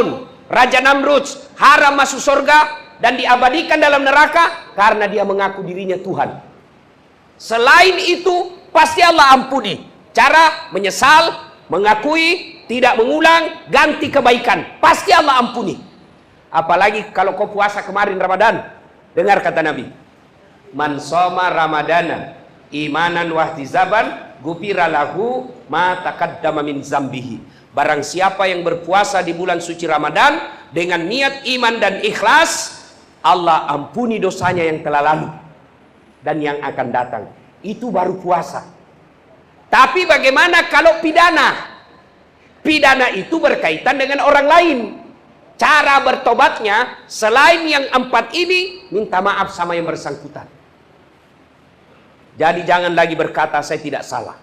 Firaun, Raja Namrud haram masuk surga dan diabadikan dalam neraka karena dia mengaku dirinya Tuhan. Selain itu pasti Allah ampuni. Cara menyesal, mengakui, tidak mengulang, ganti kebaikan, pasti Allah ampuni. Apalagi kalau kau puasa kemarin Ramadan. Dengar kata Nabi, man shoma ramadana imanan wahtizaban gufira lahu ma taqaddama min zambihi. Barang siapa yang berpuasa di bulan suci Ramadan dengan niat iman dan ikhlas, Allah ampuni dosanya yang telah lalu dan yang akan datang. Itu baru puasa. Tapi bagaimana kalau pidana? Pidana itu berkaitan dengan orang lain. Cara bertobatnya selain yang 4 ini, minta maaf sama yang bersangkutan. Jadi jangan lagi berkata saya tidak salah.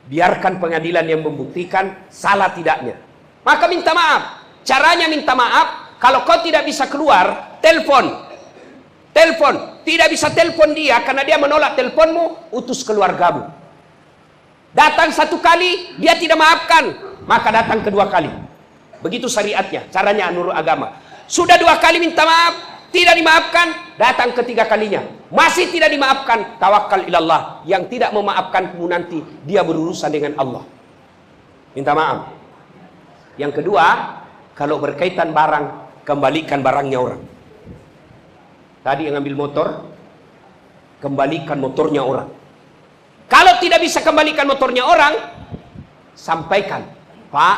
Biarkan pengadilan yang membuktikan salah tidaknya. Maka minta maaf. Caranya minta maaf, kalau kau tidak bisa keluar, telepon. Tidak bisa telepon dia karena dia menolak teleponmu, utus keluargamu. Datang 1 kali, dia tidak maafkan, maka datang kedua kali. Begitu syariatnya, caranya menurut agama. Sudah 2 kali minta maaf, tidak dimaafkan, datang ketiga kalinya, masih tidak dimaafkan, tawakal ilallah. Yang tidak memaafkanmu nanti, dia berurusan dengan Allah. Minta maaf. Yang kedua, kalau berkaitan barang, kembalikan barangnya orang. Tadi yang ambil motor, kembalikan motornya orang. Kalau tidak bisa kembalikan motornya orang, sampaikan, Pak,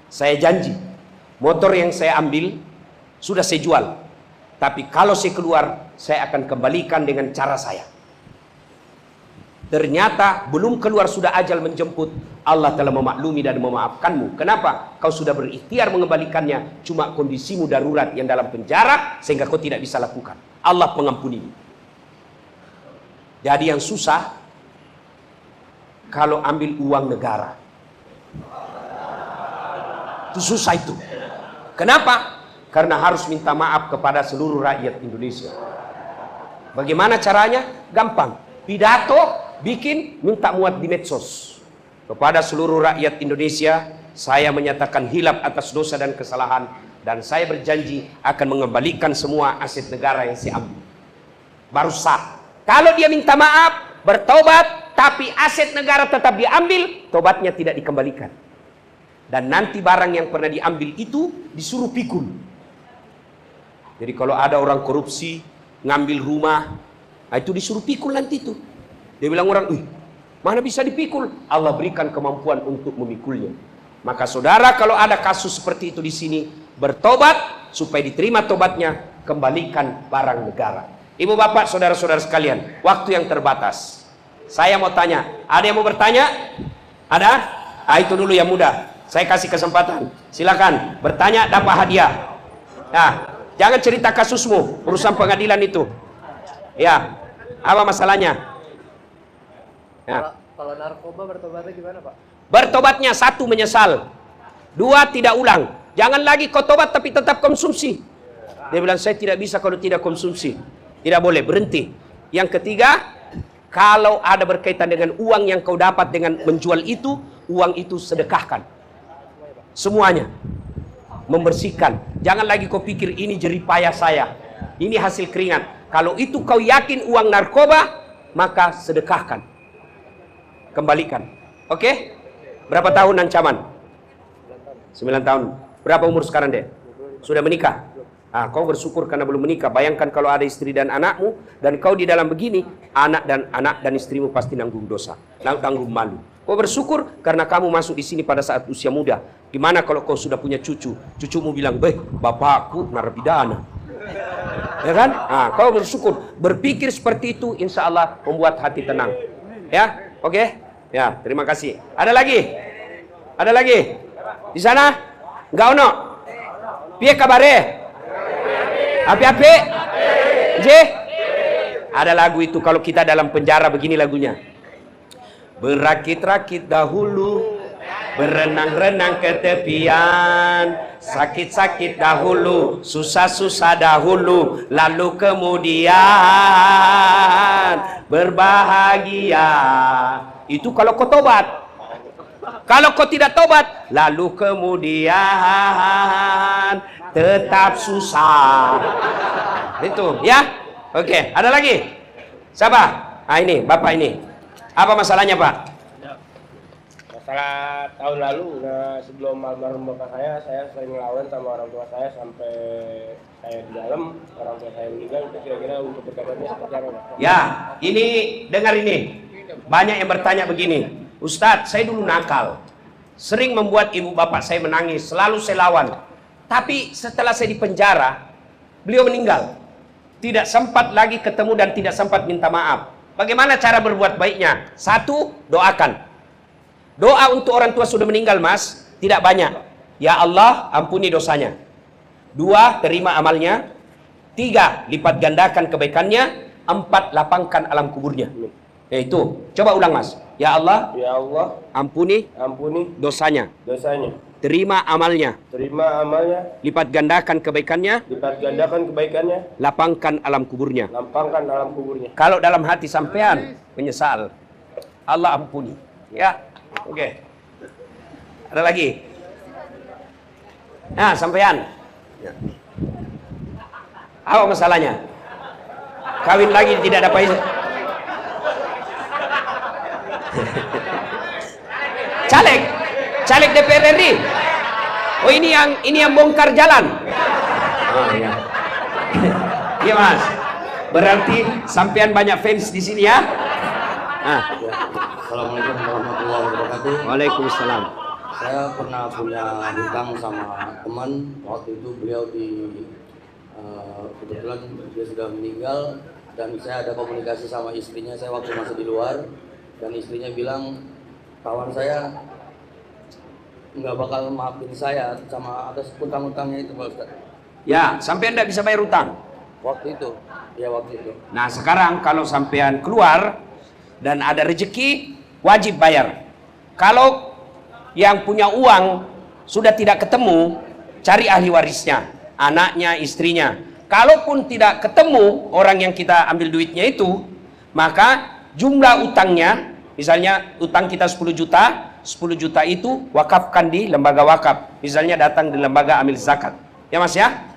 saya janji, motor yang saya ambil sudah saya jual. Tapi kalau saya keluar, saya akan kembalikan dengan cara saya. Ternyata belum keluar sudah ajal menjemput, Allah telah memaklumi dan memaafkanmu. Kenapa? Kau sudah berikhtiar mengembalikannya, cuma kondisimu darurat yang dalam penjara sehingga kau tidak bisa lakukan. Allah pengampunimu. Jadi yang susah kalau ambil uang negara. Itu susah itu. Kenapa? Karena harus minta maaf kepada seluruh rakyat Indonesia. Bagaimana caranya? Gampang. Pidato, bikin, minta muat di medsos. Kepada seluruh rakyat Indonesia, saya menyatakan hilaf atas dosa dan kesalahan, dan saya berjanji akan mengembalikan semua aset negara yang saya ambil. Baru sah. Kalau dia minta maaf, bertobat, tapi aset negara tetap diambil, tobatnya tidak dikembalikan. Dan nanti barang yang pernah diambil itu disuruh pikul. Jadi kalau ada orang korupsi, ngambil rumah, itu disuruh pikul nanti itu. Dia bilang orang, mana bisa dipikul? Allah berikan kemampuan untuk memikulnya. Maka saudara kalau ada kasus seperti itu di sini, bertobat supaya diterima tobatnya, kembalikan barang negara. Ibu bapak, saudara-saudara sekalian, waktu yang terbatas. Saya mau tanya, ada yang mau bertanya? Ada? Itu dulu yang muda. Saya kasih kesempatan. Silakan bertanya, dapat hadiah. Nah, jangan cerita kasusmu, urusan pengadilan itu. Ya, apa masalahnya? Ya. Kalau narkoba bertobatnya gimana, Pak? Bertobatnya 1, menyesal. 2, tidak ulang. Jangan lagi kau tobat tapi tetap konsumsi. Dia bilang saya tidak bisa kalau tidak konsumsi. Tidak boleh, berhenti. Yang ketiga, kalau ada berkaitan dengan uang yang kau dapat dengan menjual itu, uang itu sedekahkan. Semuanya. Membersihkan. Jangan lagi kau pikir ini jeripayah saya. Ini hasil keringat. Kalau itu kau yakin uang narkoba, maka sedekahkan. Kembalikan. Oke? Berapa tahun ancaman? 9 tahun. Berapa umur sekarang deh? Sudah menikah? Kau bersyukur karena belum menikah. Bayangkan kalau ada istri dan anakmu, dan kau di dalam begini, anak dan istrimu pasti nanggung dosa, nanggung malu. Kau bersyukur karena kamu masuk di sini pada saat usia muda. Gimana kalau kau sudah punya cucu? Cucumu bilang, bapakku narapidana. Ya kan? Kau bersyukur. Berpikir seperti itu, insya Allah membuat hati tenang. Ya, oke? Ya, terima kasih. Ada lagi? Ada lagi? Di sana? Enggak ono? Piye kabare? Api-api? Je? Ada lagu itu kalau kita dalam penjara begini lagunya. Berakit-rakit dahulu, berenang-renang ke tepian, sakit-sakit dahulu, susah-susah dahulu, lalu kemudian berbahagia. Itu kalau kau tobat. Kalau kau tidak tobat, lalu kemudian tetap susah. Itu, ya. Oke, ada lagi? Siapa? Ah, ini, Bapak ini. Apa masalahnya, Pak? Masalah tahun lalu, sebelum almarhum bapak saya sering ngelawan sama orang tua saya sampai saya di dalam, orang tua saya meninggal. Itu kira-kira untuk berkabarnya seperti apa, Pak? Ya, ini dengar ini. Banyak yang bertanya begini, Ustadz, saya dulu nakal, sering membuat ibu bapak saya menangis, selalu saya lawan. Tapi setelah saya di penjara, beliau meninggal. Tidak sempat lagi ketemu dan tidak sempat minta maaf. Bagaimana cara berbuat baiknya? Satu, doakan. Doa untuk orang tua sudah meninggal, Mas, tidak banyak. Ya Allah, ampuni dosanya. Dua, terima amalnya. Tiga, lipat gandakan kebaikannya. Empat, lapangkan alam kuburnya. Yaitu, coba ulang, Mas. Ya Allah, ampuni dosanya. Terima amalnya. Lipat gandakan kebaikannya. Lapangkan alam kuburnya. Kalau dalam hati sampean menyesal, Allah ampuni. Ya. Oke. Ada lagi? Nah, sampean. Ya. Apa masalahnya? Kawin lagi tidak dapat izin. Caleg DPR RI. Oh, ini yang bongkar jalan. Oh iya. Iya, Mas. Berarti sampean banyak fans di sini ya? Nah. Assalamualaikum warahmatullahi wabarakatuh. Waalaikumsalam. Saya pernah punya hutang sama teman. Waktu itu beliau kebetulan dia sudah meninggal dan saya ada komunikasi sama istrinya. Saya waktu masih di luar dan istrinya bilang kawan saya nggak bakal maafin saya sama atas utang-utangnya itu, Pak Ustaz. Ya, sampean tidak bisa bayar utang. Waktu itu. Nah, sekarang kalau sampean keluar dan ada rezeki, wajib bayar. Kalau yang punya uang sudah tidak ketemu, cari ahli warisnya, anaknya, istrinya. Kalaupun tidak ketemu orang yang kita ambil duitnya itu, maka jumlah utangnya, misalnya utang kita 10 juta, 10 juta itu wakafkan di lembaga wakaf. Misalnya datang di lembaga amil zakat. Ya, Mas ya?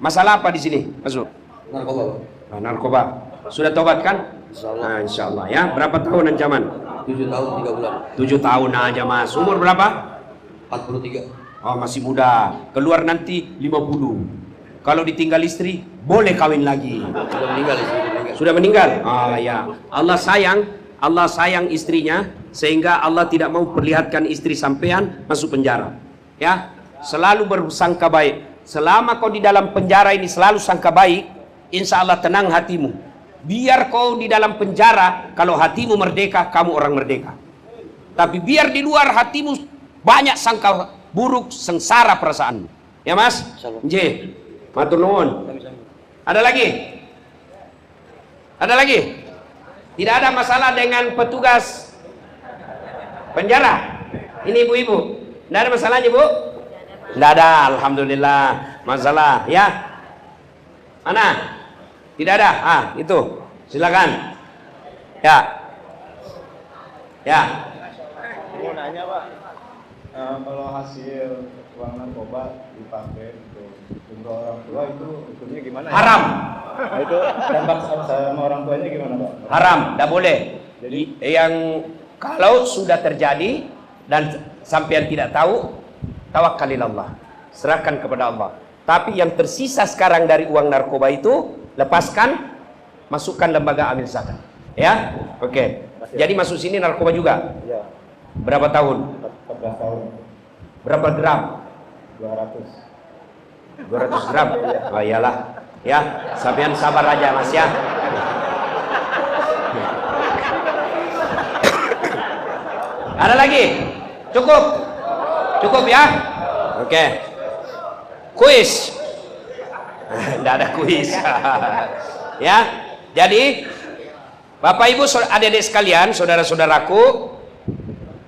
Masalah apa di sini? Masuk. Narkoba. Nah, narkoba. Sudah tobat kan? Insyaallah. Nah, insyaallah ya. Berapa tahun ancaman? 7 tahun 3 bulan. 7 tahun aja, Mas. Umur berapa? 43. Oh, masih muda. Keluar nanti 50. Kalau ditinggal istri, boleh kawin lagi. Sudah meninggal istri. Sudah meninggal? Ah, ya. Allah sayang istrinya sehingga Allah tidak mau perlihatkan istri sampean masuk penjara. Ya. Selalu bersangka baik. Selama kau di dalam penjara ini selalu sangka baik, insya Allah tenang hatimu. Biar kau di dalam penjara, kalau hatimu merdeka, kamu orang merdeka. Tapi biar di luar hatimu banyak sangka buruk, sengsara perasaanmu. Ya, Mas? Nje, matur nuwun. Ada lagi? Ada lagi? Tidak ada masalah dengan petugas penjara? Ini ibu-ibu, tidak ada masalahnya, Bu? Tidak ada, alhamdulillah. Masalah, ya? Mana? Tidak ada? Ah, itu. Silakan. Ya. Ya. Mau nanya, Pak. Kalau hasil uang narkoba dipakai untuk umroh orang tua itu hukumnya gimana? Haram. Nah, itu dampak sama orang tuanya gimana, Pak? Haram, tidak boleh. Jadi yang kalau sudah terjadi dan sampean tidak tahu, tawakkalillah. Serahkan kepada Allah. Tapi yang tersisa sekarang dari uang narkoba itu lepaskan, masukkan lembaga amil zakat. Ya, oke. Jadi masuk sini narkoba juga. ya, Berapa tahun? 14 tahun. Berapa gram? 200. 200 gram. Wah, iyalah. Ya, sampean sabar aja, Mas ya. Ada lagi? Cukup? Cukup ya? Oke. Kuis. Tidak ada kuis. Ya. Jadi Bapak Ibu adik-adik sekalian, saudara-saudaraku,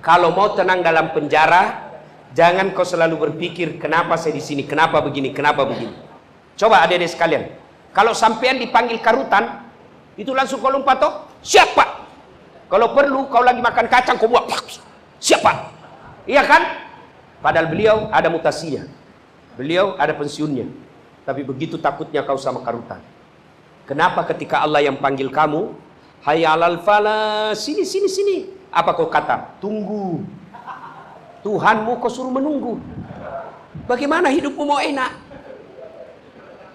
kalau mau tenang dalam penjara, jangan kau selalu berpikir kenapa saya di sini, kenapa begini, kenapa begini. Coba adik-adik sekalian, kalau sampean dipanggil karutan, itu langsung kau lompat toh, siapa? Kalau perlu kau lagi makan kacang kau buat, siapa? Iya kan? Padahal beliau ada mutasinya. Beliau ada pensiunnya. Tapi begitu takutnya kau sama karutan. Kenapa ketika Allah yang panggil kamu, hayya 'alal falah, sini, sini, sini. Apa kau kata? Tunggu. Tuhanmu kau suruh menunggu. Bagaimana hidupmu mau enak?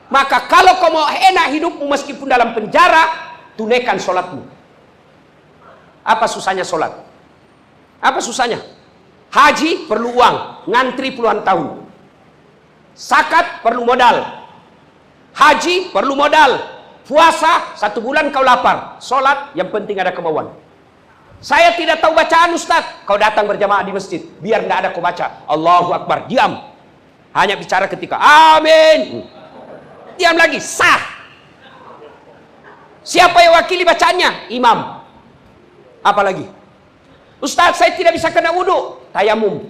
Maka kalau kau mau enak hidupmu meskipun dalam penjara, tunaikan sholatmu. Apa susahnya sholat? Apa susahnya? Haji perlu uang, ngantri puluhan tahun. Zakat perlu modal. Haji perlu modal. Puasa 1 bulan kau lapar. Sholat yang penting ada kemauan. Saya tidak tahu bacaan Ustaz. Kau datang berjamaah di masjid, biar nggak ada kau baca Allahu Akbar, diam. Hanya bicara ketika amin. Diam lagi, sah. Siapa yang wakili bacaannya? Imam. Apalagi? Ustaz, saya tidak bisa kena wudhu. Tayamum.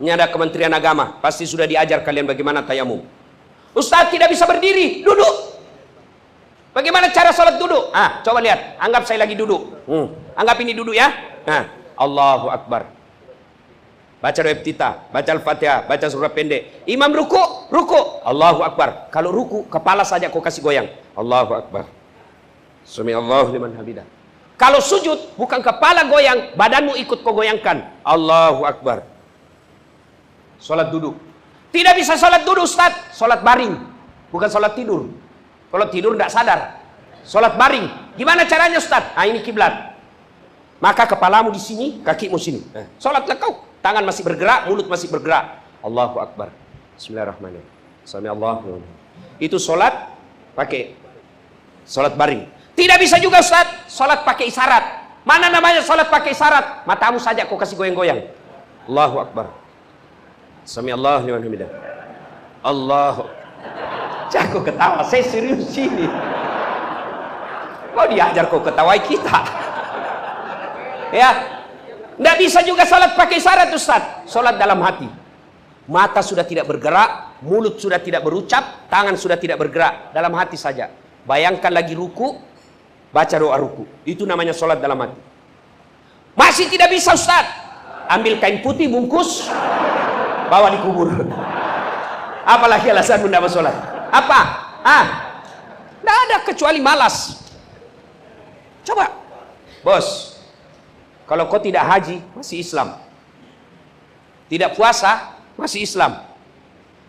Ini ada Kementerian Agama, pasti sudah diajar kalian bagaimana tayamum. Ustaz tidak bisa berdiri, duduk. Bagaimana cara sholat duduk? Coba lihat, anggap saya lagi duduk. Anggap ini duduk ya. Allahu Akbar. Baca doa iftitah, baca Al-Fatihah, baca surah pendek. Imam ruku, ruku. Allahu Akbar. Kalau ruku, kepala saja kau kasih goyang. Allahu Akbar. Sami Allahu liman hamidah. Kalau sujud, bukan kepala goyang, badanmu ikut kau goyangkan. Allahu Akbar. Sholat duduk. Tidak bisa sholat duduk Ustaz. Sholat baring, bukan sholat tidur. Kalau tidur tidak sadar. Sholat baring. Gimana caranya Ustaz? Ini kiblat. Maka kepalamu di sini, kakimu sini. Sholatlah kau. Tangan masih bergerak, mulut masih bergerak. Allahu Akbar. Bismillahirrahmanirrahim. Sami Allahu. Itu sholat pakai sholat baring. Tidak bisa juga Ustaz, sholat pakai isyarat. Mana namanya sholat pakai isyarat? Matamu saja kau kasih goyang-goyang. Allahu Akbar. Sami Allahu liman hamidah. Allahu. Kau ketawa, saya serius sini. Kau diajar kau ketawai kita. Ya. Tidak bisa juga salat pakai isyarat Ustaz. Salat dalam hati. Mata sudah tidak bergerak, mulut sudah tidak berucap, tangan sudah tidak bergerak, dalam hati saja. Bayangkan lagi ruku, baca doa ruku. Itu namanya salat dalam hati. Masih tidak bisa Ustaz. Ambil kain putih bungkus, bawa di kubur. Apalagi alasan tidak mau salat? Apa? Tidak ada kecuali malas. Coba, bos. Kalau kau tidak haji, masih Islam. Tidak puasa, masih Islam.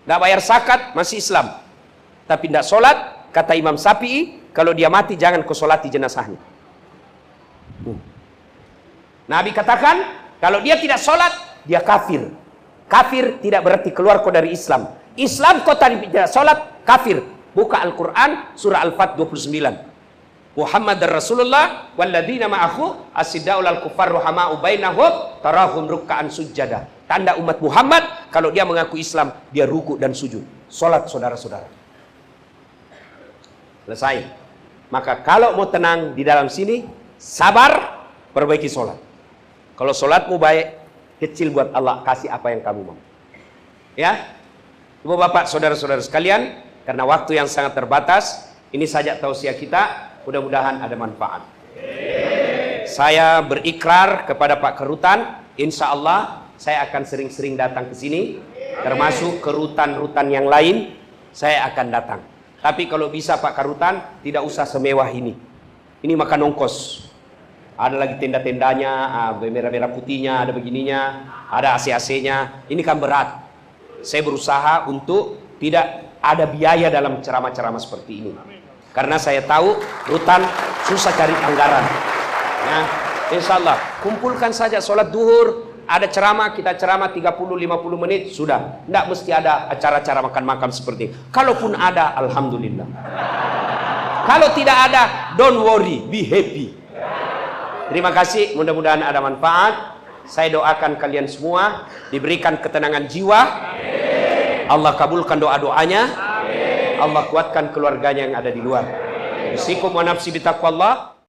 Tidak bayar zakat, masih Islam. Tapi tidak sholat, kata Imam Syafi'i, kalau dia mati jangan kau sholati jenazahnya. Nabi katakan, kalau dia tidak sholat, dia kafir. Kafir tidak berarti keluar kau dari Islam. Islam kau tidak sholat, kafir. Buka Al-Quran, surah Al-Fat 29. Muhammad Rasulullah walladzina ma'ahu asiddaul al-kuffar ruhama'u bainahum tarahum ruk'an sujada. Tanda umat Muhammad kalau dia mengaku Islam, dia ruku dan sujud. Salat saudara-saudara. Selesai. Maka kalau mau tenang di dalam sini, sabar, perbaiki salat. Kalau salatmu baik, kecil buat Allah, kasih apa yang kamu mau. Ya. Ibu bapak, saudara-saudara sekalian, karena waktu yang sangat terbatas, ini saja tausiah kita. Mudah-mudahan ada manfaat. Saya berikrar kepada Pak Kerutan, insya Allah saya akan sering-sering datang ke sini, termasuk ke rutan-rutan yang lain, saya akan datang. Tapi kalau bisa Pak Kerutan, tidak usah semewah ini. Ini makan ongkos. Ada lagi tenda-tendanya, merah-merah putihnya, ada begininya, ada AC-AC-nya. Ini kan berat. Saya berusaha untuk tidak ada biaya dalam ceramah-ceramah seperti ini. Karena saya tahu rutan susah cari anggaran. Nah, insya Allah kumpulkan saja sholat duhur, ada ceramah, kita ceramah 30-50 menit, sudah. Tidak mesti ada acara-acara makan-makan seperti ini. Kalaupun ada, alhamdulillah. Kalau tidak ada, don't worry, be happy. Terima kasih, mudah-mudahan ada manfaat. Saya doakan kalian semua diberikan ketenangan jiwa. Allah kabulkan doa-doanya. Allah kuatkan keluarganya yang ada di luar. Usikum wa nafsi bitaqwallah.